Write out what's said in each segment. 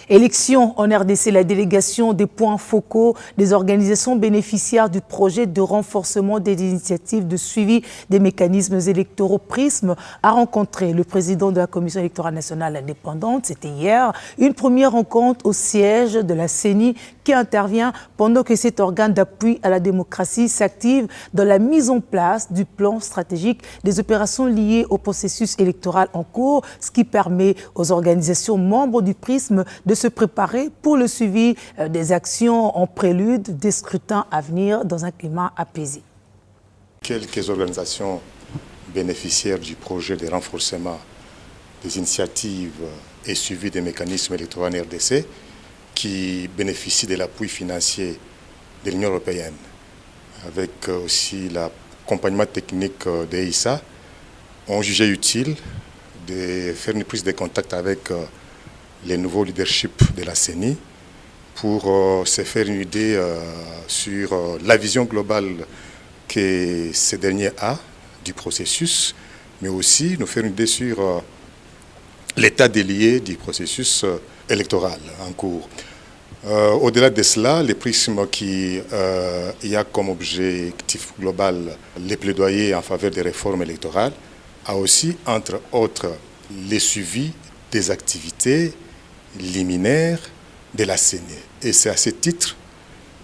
Élection en RDC, la délégation des points focaux des organisations bénéficiaires du projet de renforcement des initiatives de suivi des mécanismes électoraux PRISM a rencontré le président de la Commission électorale nationale indépendante. C'était hier, une première rencontre au siège de la CENI qui intervient pendant que cet organe d'appui à la démocratie s'active dans la mise en place du plan stratégique des opérations liées au processus électoral en cours, ce qui permet aux organisations membres du PRISM de se préparer pour le suivi des actions en prélude des scrutins à venir dans un climat apaisé. Quelques organisations bénéficiaires du projet de renforcement des initiatives et suivi des mécanismes électoraux en RDC qui bénéficient de l'appui financier de l'Union européenne, avec aussi l'accompagnement technique de EISA, ont jugé utile de faire une prise de contact avec les nouveaux leaderships de la CENI pour se faire une idée sur la vision globale que ce dernier a du processus, mais aussi nous faire une idée sur l'état des lieux du processus électoral en cours. Au-delà de cela, le PRISM qui a comme objectif global les plaidoyers en faveur des réformes électorales a aussi, entre autres, les suivis des activités liminaires de la CENI. Et c'est à ce titre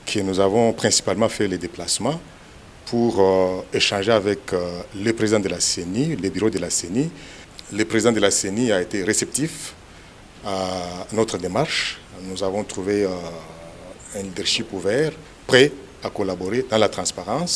que nous avons principalement fait les déplacements pour échanger avec le président de la CENI, le bureau de la CENI. Le président de la CENI a été réceptif à notre démarche. Nous avons trouvé un leadership ouvert, prêt à collaborer dans la transparence.